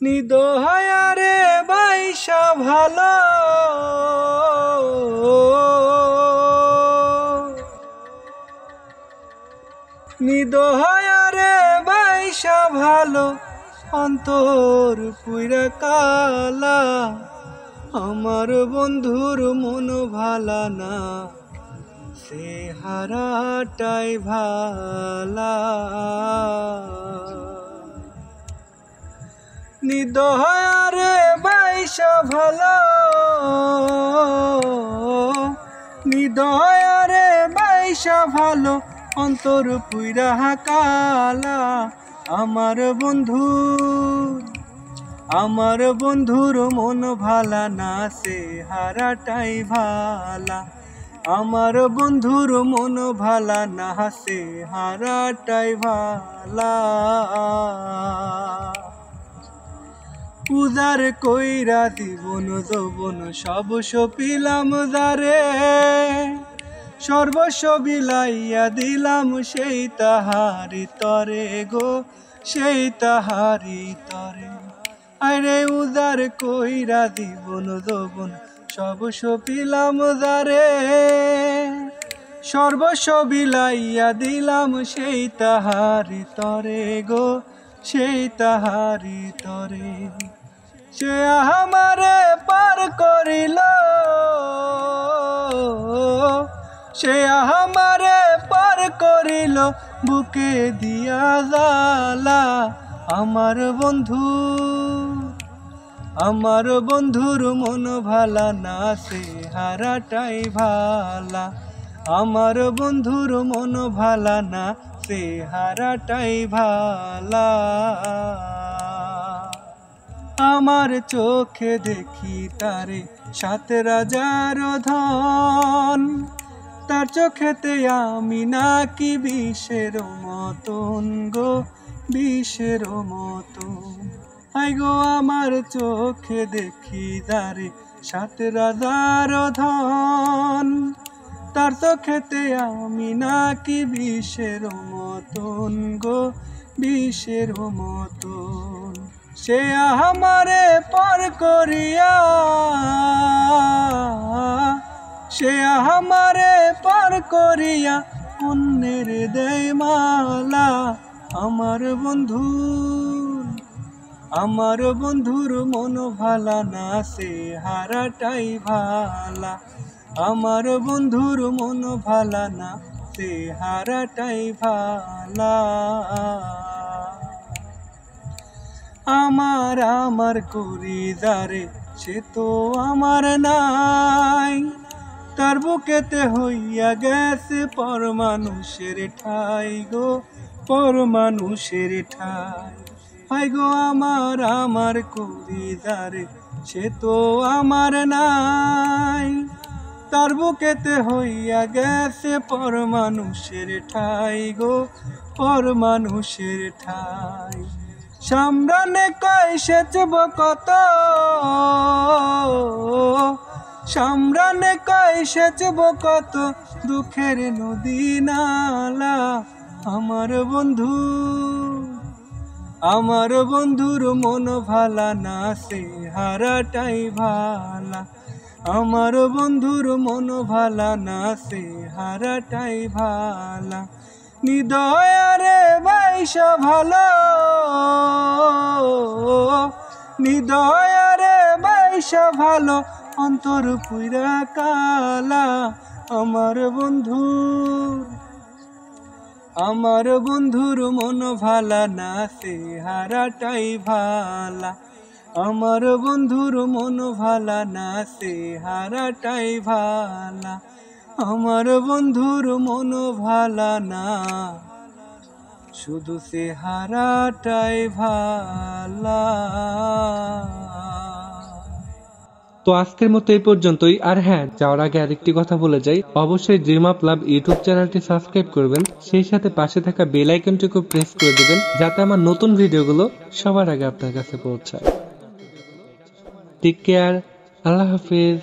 নিদহায়ারে বাইসা ভালো নিদহায়ারে বাইসা ভালো অন্তর পুইরা কালা আমার বন্ধুর মন ভালা না সে হারাটাই ভালা নিদহায়ারে বাইসা ভালো নিদহায়ারে বাইসা ভালো অন্তর পুইরা কালা আমার বন্ধুর মন ভালা না সে হারাটাই ভালা আমার বন্ধুর মন ভালা না সে হারাটাই ভালা উজার কইরা জীবন যৌবন সব সপিলাম যারে সর্বস্ব বিলাইয়া দিলাম সেই তাহারি তরে গো সেই তাহারি তরে আরে উজার কইরা জীবন যৌবন সব সপিলাম যারে সর্বস্ব বিলাইয়া দিলাম সেই তাহারি তরে গো সেই তাহারি তরে সে আমারে পার করিল সে আমারে পার করিল বুকে দিয়া জালা আমার বন্ধুর মন ভালা না সে হারাটাই ভালা আমার বন্ধুর মন ভালা না সে হারাটাই ভালা আমার চোখে দেখি তারে 7 রাজার ধন তার চোখেতে আমি নাকি বিষের মতন গো বিষের মতন হাই গো আমার চোখে দেখি তারে 7 রাজার ধন তার চোখেতে আমি নাকি বিষের মতন গো বিষের মতন সে আমারে পার করিয়া সে আমারে পার করিয়া অন্যের দেয় মালা আমার বন্ধুর মন ভালা না সে হারাটাই ভালা আমার বন্ধুর মন ভালা না সে হারাটাই ভালা আমার করি যারে সে তো আমার নাই তার বুকেতে হইয়া গেছে পর মানুষের ঠাই গো পর মানুষের ঠাই হাই গো আমার করি যারে সে তো আমার নাই তার বুকেতে হইয়া গেছে পর মানুষের ঠাই গো পর মানুষের ঠাই সামরানে কয় সেচব কত সামরানে কয় সেচব কত দুঃখের নদী নালা আমার বন্ধুর মন ভালা না সে হারাটাই ভালা আমার বন্ধুর মন ভালা না সে হারাটাই ভালা নিদয়ারে বাইসা ভালো নিদয়ারে বাইসা ভালো অন্তর পুইরা কালা আমার বন্ধুর মন ভালা না সে হারাটাই ভালা আমার বন্ধুর মন ভালা না সে হারাটাই ভালা আমার বন্ধুর মন ভালা না শুধু সে হারাটাই ভালা। তো আজকের মতো এই পর্যন্তই। আর হ্যাঁ, যাওয়ার আগে আরেকটি কথা বলে যাই, অবশ্যই ড্রিম আপ লাভ ইউটিউব চ্যানেলটি সাবস্ক্রাইব করবেন, সেই সাথে পাশে থাকা বেল আইকনটিকে প্রেস করে দিবেন যাতে আমার নতুন ভিডিওগুলো সবার আগে আপনার কাছে পৌঁছায়। টেক কেয়ার, আল্লাহ হাফেজ।